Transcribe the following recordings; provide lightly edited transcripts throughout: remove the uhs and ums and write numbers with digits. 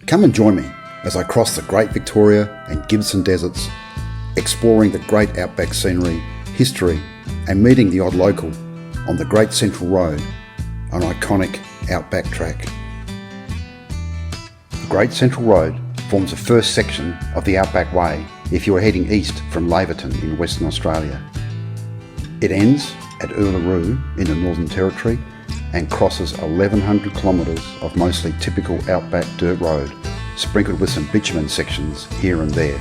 Come and join me as I cross the Great Victoria and Gibson deserts, exploring the great outback scenery, history and meeting the odd local on the Great Central Road, an iconic outback track. The Great Central Road forms the first section of the Outback Way if you are heading east from Laverton in Western Australia. It ends at Uluru in the Northern Territory and crosses 1,100 kilometres of mostly typical outback dirt road, sprinkled with some bitumen sections here and there.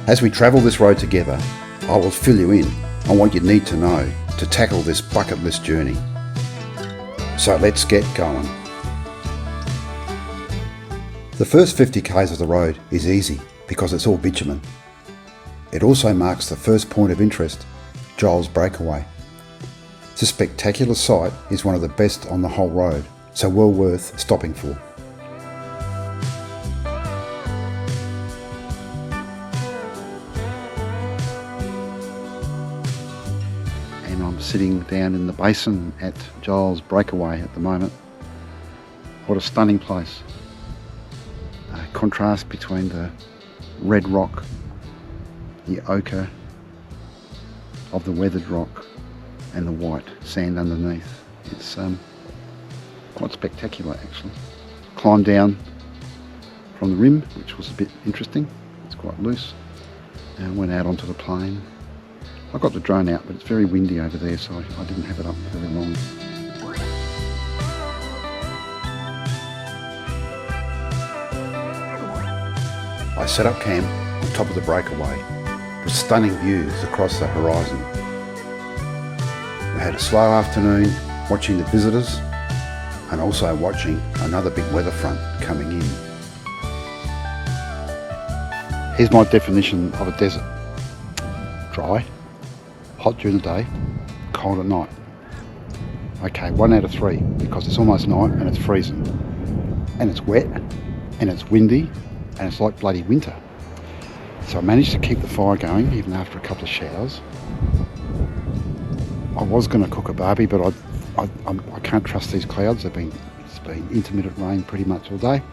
As we travel this road together, I will fill you in on what you need to know to tackle this bucket list journey. So let's get going. The first 50 k's of the road is easy because it's all bitumen. It also marks the first point of interest, Giles Breakaway. This spectacular site is one of the best on the whole road, so well worth stopping for. And I'm sitting down in the basin at Giles Breakaway at the moment. What a stunning place. Contrast between the red rock, the ochre of the weathered rock and the white sand underneath. It's quite spectacular actually. Climbed down from the rim, which was a bit interesting. It's quite loose, and went out onto the plain. I got the drone out, but it's very windy over there, so I didn't have it up very long. I set up camp on top of the breakaway with stunning views across the horizon. We had a slow afternoon watching the visitors and also watching another big weather front coming in. Here's my definition of a desert. Dry, hot during the day, cold at night. Okay, 1 out of 3 because it's almost night and it's freezing. And it's wet and it's windy and it's like bloody winter. So I managed to keep the fire going even after a couple of showers. I was going to cook a barbie, but I can't trust these clouds. It's been intermittent rain pretty much all day.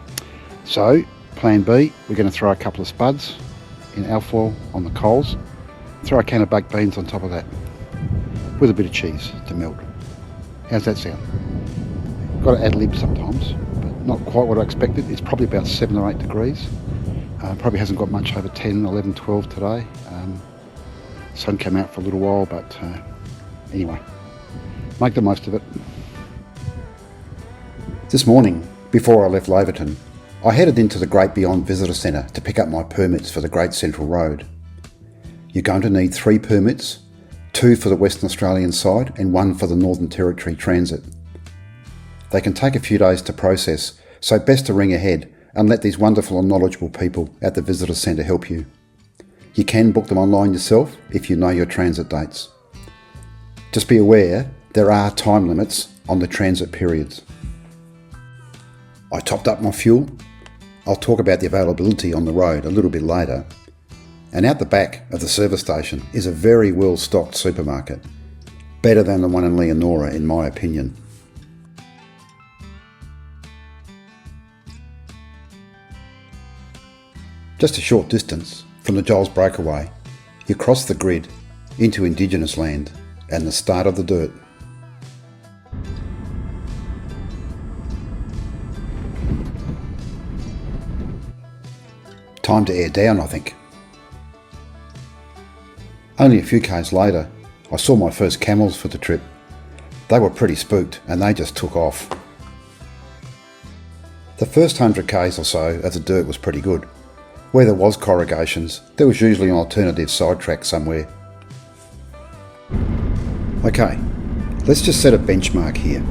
So plan B, we're going to throw a couple of spuds in alfoil on the coals, throw a can of baked beans on top of that with a bit of cheese to melt. How's that sound? Got to ad lib sometimes, but not quite what I expected. It's probably about 7 or 8 degrees. Probably hasn't got much over 10, 11, 12 today. Sun came out for a little while, but anyway, make the most of it. This morning, before I left Laverton, I headed into the Great Beyond Visitor Centre to pick up my permits for the Great Central Road. You're going to need 3 permits, 2 for the Western Australian side and 1 for the Northern Territory Transit. They can take a few days to process, so best to ring ahead and let these wonderful and knowledgeable people at the Visitor Centre help you. You can book them online yourself if you know your transit dates. Just be aware there are time limits on the transit periods. I topped up my fuel. I'll talk about the availability on the road a little bit later. And out the back of the service station is a very well stocked supermarket. Better than the one in Leonora in my opinion. Just a short distance from the Giles Breakaway, you cross the grid into Indigenous land and the start of the dirt. Time to air down, I think. Only a few k's later, I saw my first camels for the trip. They were pretty spooked and they just took off. The first 100 k's or so of the dirt was pretty good. Where there was corrugations, there was usually an alternative sidetrack somewhere. Okay, let's just set a benchmark here.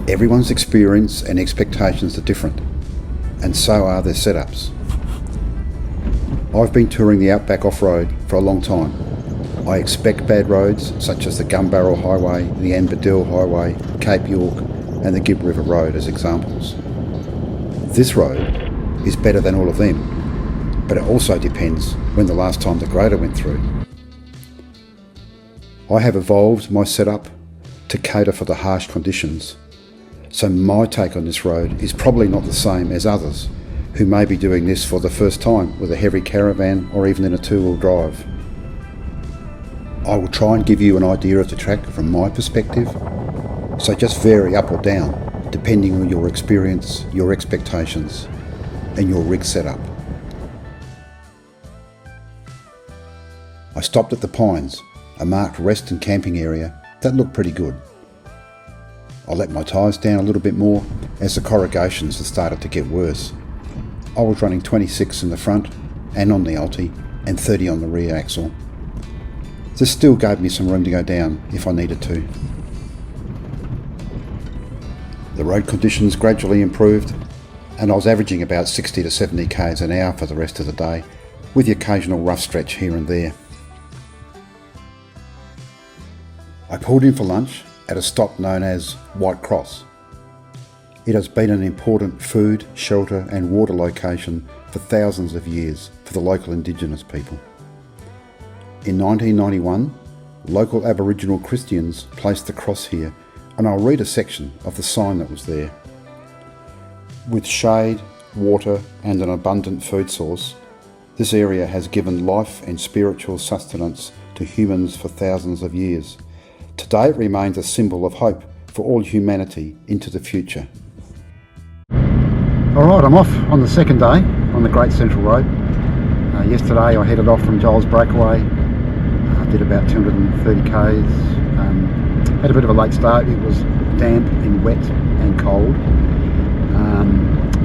Everyone's experience and expectations are different, and so are their setups. I've been touring the Outback off-road for a long time. I expect bad roads such as the Gun Barrel Highway, the Anbadell Highway, Cape York and the Gib River Road as examples. This road is better than all of them, but it also depends when the last time the grader went through. I have evolved my setup to cater for the harsh conditions, so my take on this road is probably not the same as others who may be doing this for the first time with a heavy caravan or even in a two-wheel drive. I will try and give you an idea of the track from my perspective, so just vary up or down depending on your experience, your expectations and your rig setup. I stopped at the Pines, a marked rest and camping area that looked pretty good. I let my tyres down a little bit more as the corrugations had started to get worse. I was running 26 in the front and on the Alti and 30 on the rear axle. This still gave me some room to go down if I needed to. The road conditions gradually improved and I was averaging about 60 to 70 k's an hour for the rest of the day, with the occasional rough stretch here and there. I pulled in for lunch at a stop known as White Cross. It has been an important food, shelter and water location for thousands of years for the local Indigenous people. In 1991, local Aboriginal Christians placed the cross here, and I'll read a section of the sign that was there. With shade, water and an abundant food source, this area has given life and spiritual sustenance to humans for thousands of years. Today it remains a symbol of hope for all humanity into the future. Alright, I'm off on the second day on the Great Central Road. Yesterday I headed off from Giles Breakaway, did about 230 k's, had a bit of a late start. It was damp and wet and cold.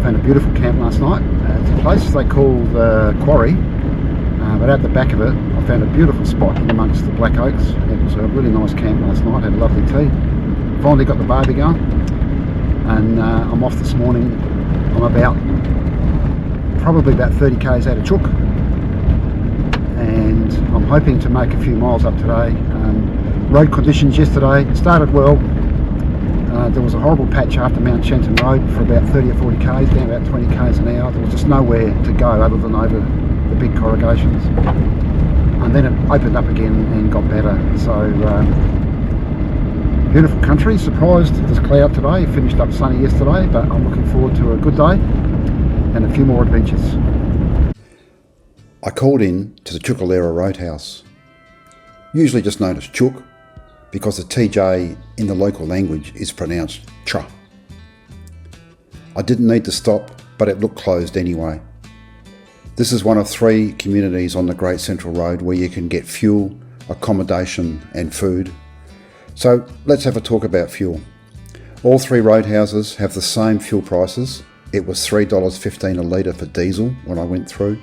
Found a beautiful camp last night. It's a place they call the Quarry, but out the back of it I found a beautiful spot in amongst the black oaks. It was a really nice camp last night, had a lovely tea. Finally got the barbie going, and I'm off this morning. I'm probably about 30 k's out of Tjuk, and I'm hoping to make a few miles up today. Road conditions yesterday started well. There was a horrible patch after Mount Shenton Road for about 30 or 40 k's, down about 20 k's an hour. There was just nowhere to go other than over the big corrugations, and then it opened up again and got better. So beautiful country. Surprised there's cloud today. It finished up sunny yesterday, but I'm looking forward to a good day and a few more adventures. I called in to the Tjukayirla Roadhouse, usually just known as Tjuk, because the TJ in the local language is pronounced Tra. I didn't need to stop, but it looked closed anyway. This is one of 3 communities on the Great Central Road where you can get fuel, accommodation and food. So let's have a talk about fuel. All 3 roadhouses have the same fuel prices. It was $3.15 a litre for diesel when I went through.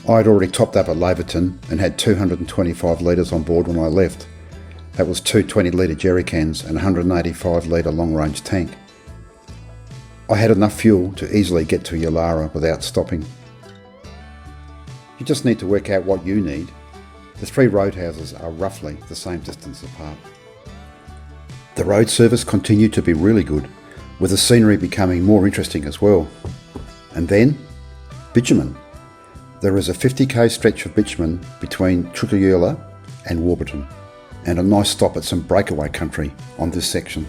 I had already topped up at Laverton and had 225 litres on board when I left. That was 2 20-litre jerry cans and a 185-litre long-range tank. I had enough fuel to easily get to Yulara without stopping. You just need to work out what you need. The 3 roadhouses are roughly the same distance apart. The road service continued to be really good, with the scenery becoming more interesting as well. And then, bitumen. There is a 50k stretch of bitumen between Tjukayirla and Warburton, and a nice stop at some breakaway country on this section.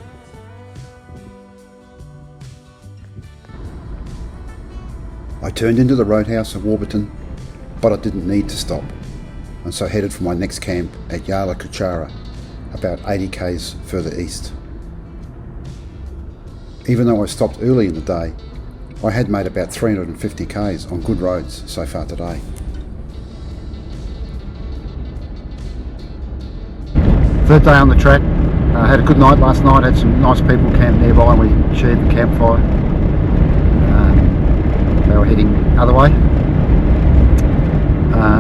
I turned into the roadhouse at Warburton, but I didn't need to stop, and so headed for my next camp at Yulara, about 80 k's further east. Even though I stopped early in the day, I had made about 350 k's on good roads so far today. Third day on the track. Had a good night last night, had some nice people camped nearby and we shared the campfire. They were heading other way.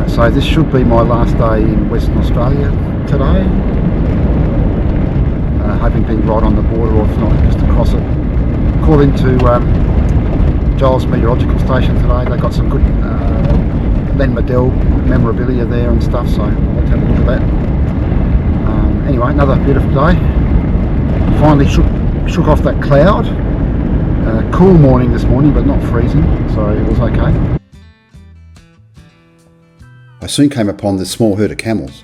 So this should be my last day in Western Australia today. Hoping to be right on the border, or if not just across it. Called into Giles Meteorological Station today. They got some good Len Medell memorabilia there and stuff, so let's have a look at that. Anyway, another beautiful day. Finally shook off that cloud. Cool morning this morning, but not freezing, so it was okay. I soon came upon this small herd of camels.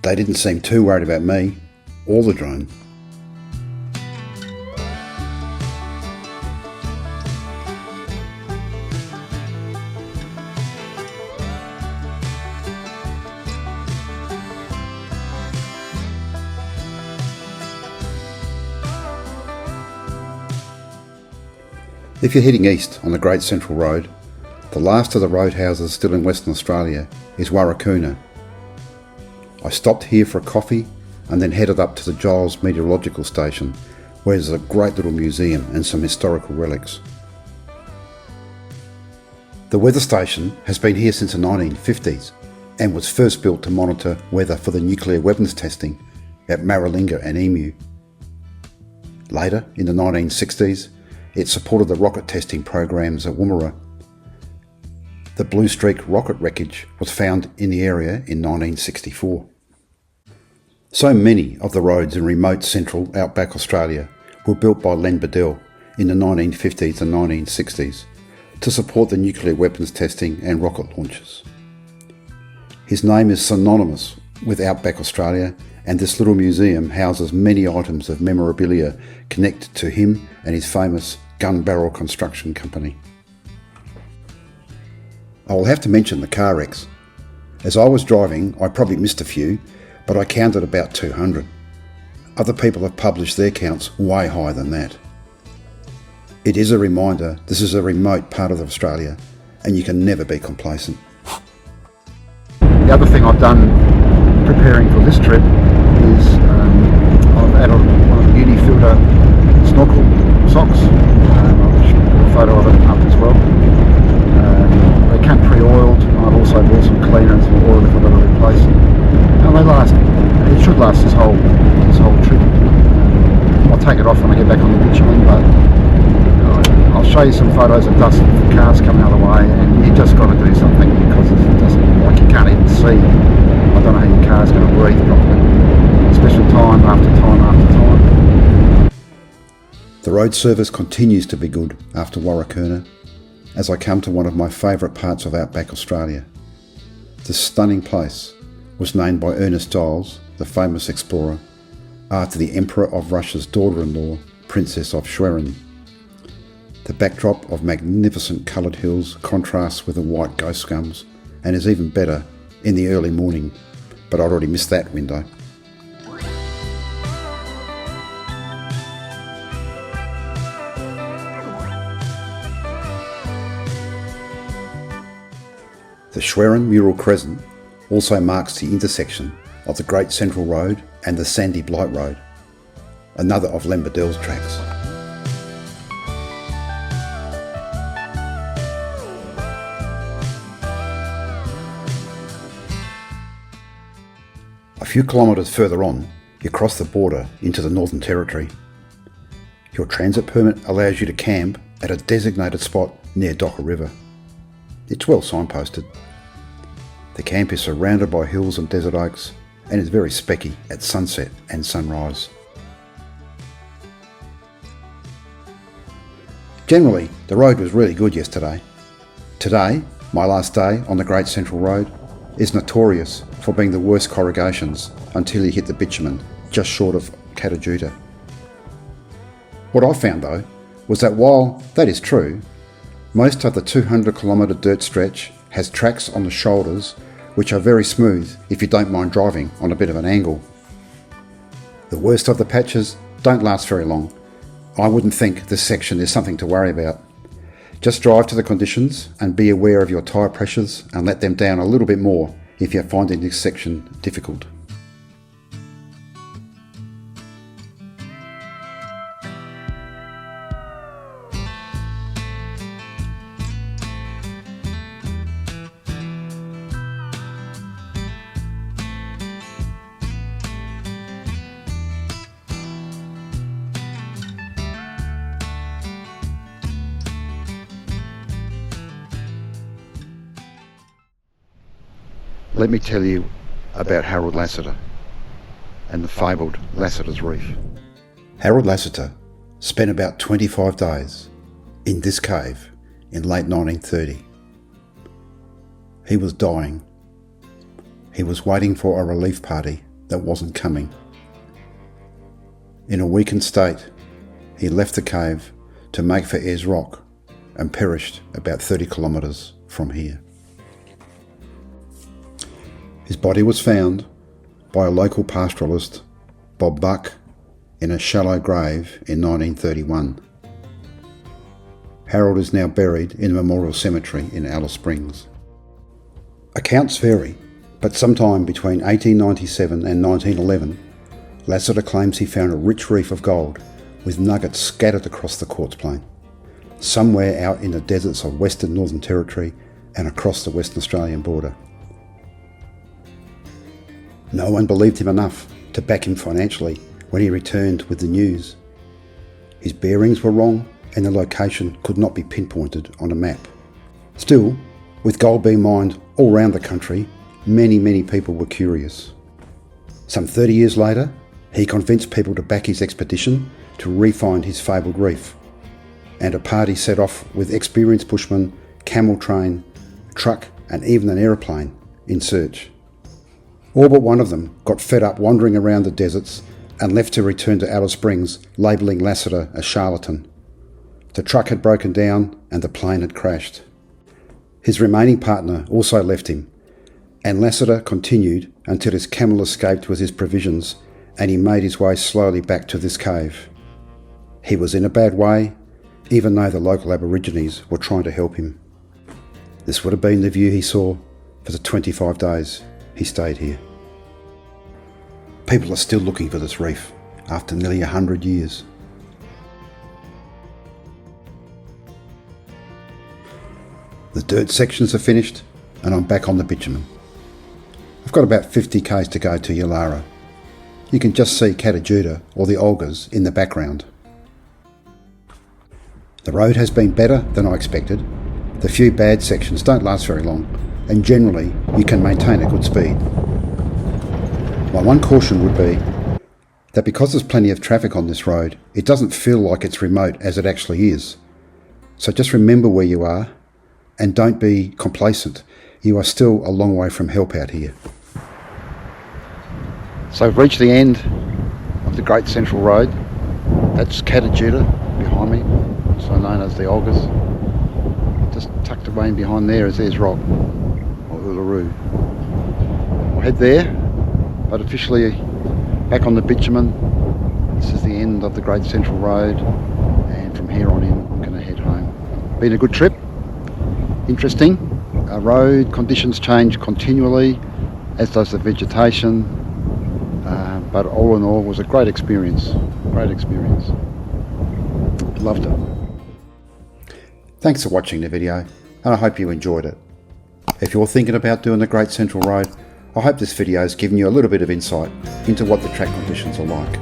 They didn't seem too worried about me or the drone. If you're heading east on the Great Central Road, the last of the roadhouses still in Western Australia is Warracoona. I stopped here for a coffee and then headed up to the Giles Meteorological Station, where there's a great little museum and some historical relics. The weather station has been here since the 1950s and was first built to monitor weather for the nuclear weapons testing at Maralinga and Emu. Later, in the 1960s, it supported the rocket testing programs at Woomera. The Blue Streak rocket wreckage was found in the area in 1964. So many of the roads in remote central outback Australia were built by Len Bedell in the 1950s and 1960s to support the nuclear weapons testing and rocket launches. His name is synonymous with outback Australia, and this little museum houses many items of memorabilia connected to him and his famous gun barrel construction company. I will have to mention the car wrecks. As I was driving, I probably missed a few, but I counted about 200. Other people have published their counts way higher than that. It is a reminder this is a remote part of Australia, and you can never be complacent. The other thing I've done preparing for this trip is I've added one of the Uni Filter snorkel socks. I'll show you a photo of it up as well. They come pre-oiled. I've also bought some cleaner and some oil if I've got to replace it. And they last. It should last this whole trip. I'll take it off when I get back on the bitumen, but I'll show you some photos of dust of cars coming out of the way, and you just got to do something because it's just like you can't even see. I don't know how your car's going to breathe properly, especially time after time after time. The road service continues to be good after Warracoona as I come to one of my favourite parts of outback Australia. This stunning place was named by Ernest Giles, the famous explorer, after the Emperor of Russia's daughter-in-law, Princess of Schwerin. The backdrop of magnificent coloured hills contrasts with the white ghost gums and is even better in the early morning, but I'd already missed that window. The Schwerin Mural Crescent also marks the intersection of the Great Central Road and the Sandy Blight Road, another of Len Bedell's tracks. A few kilometres further on, you cross the border into the Northern Territory. Your transit permit allows you to camp at a designated spot near Docker River. It's well signposted. The camp is surrounded by hills and desert oaks and is very specky at sunset and sunrise. Generally, the road was really good yesterday. Today, my last day on the Great Central Road, is notorious for being the worst corrugations until you hit the bitumen just short of Katajuta. What I found though was that while that is true, most of the 200 kilometre dirt stretch has tracks on the shoulders which are very smooth if you don't mind driving on a bit of an angle. The worst of the patches don't last very long. I wouldn't think this section is something to worry about. Just drive to the conditions and be aware of your tyre pressures and let them down a little bit more if you're finding this section difficult. Let me tell you about Harold Lasseter and the fabled Lasseter's Reef. Harold Lasseter spent about 25 days in this cave in late 1930. He was dying. He was waiting for a relief party that wasn't coming. In a weakened state, he left the cave to make for Ayers Rock and perished about 30 kilometres from here. His body was found by a local pastoralist, Bob Buck, in a shallow grave in 1931. Harold is now buried in the Memorial Cemetery in Alice Springs. Accounts vary, but sometime between 1897 and 1911, Lasseter claims he found a rich reef of gold with nuggets scattered across the quartz plain, somewhere out in the deserts of Western Northern Territory and across the Western Australian border. No one believed him enough to back him financially when he returned with the news. His bearings were wrong and the location could not be pinpointed on a map. Still, with gold being mined all around the country, many people were curious. Some 30 years later, he convinced people to back his expedition to re-find his fabled reef, and a party set off with experienced bushmen, camel train, truck and even an aeroplane in search. All but one of them got fed up wandering around the deserts and left to return to Alice Springs, labelling Lasseter a charlatan. The truck had broken down and the plane had crashed. His remaining partner also left him, and Lasseter continued until his camel escaped with his provisions and he made his way slowly back to this cave. He was in a bad way, even though the local Aborigines were trying to help him. This would have been the view he saw for the 25 days he stayed here. People are still looking for this reef after nearly 100 years. The dirt sections are finished and I'm back on the bitumen. I've got about 50 k's to go to Yulara. You can just see Catajuda or the Olgas in the background. The road has been better than I expected. The few bad sections don't last very long and generally you can maintain a good speed. My one caution would be that because there's plenty of traffic on this road, it doesn't feel like it's remote as it actually is. So just remember where you are and don't be complacent. You are still a long way from help out here. So we've reached the end of the Great Central Road. That's Catajuda behind me, also known as the Olgas. Just tucked away in behind there is Ayers Rock, or Uluru. We'll head there, but officially back on the bitumen. This is the end of the Great Central Road, and from here on in I'm going to head home. Been a good trip, interesting. Road conditions change continually, as does the vegetation. But all in all, it was a great experience. Loved it. Thanks for watching the video, and I hope you enjoyed it. If you're thinking about doing the Great Central Road, I hope this video has given you a little bit of insight into what the track conditions are like.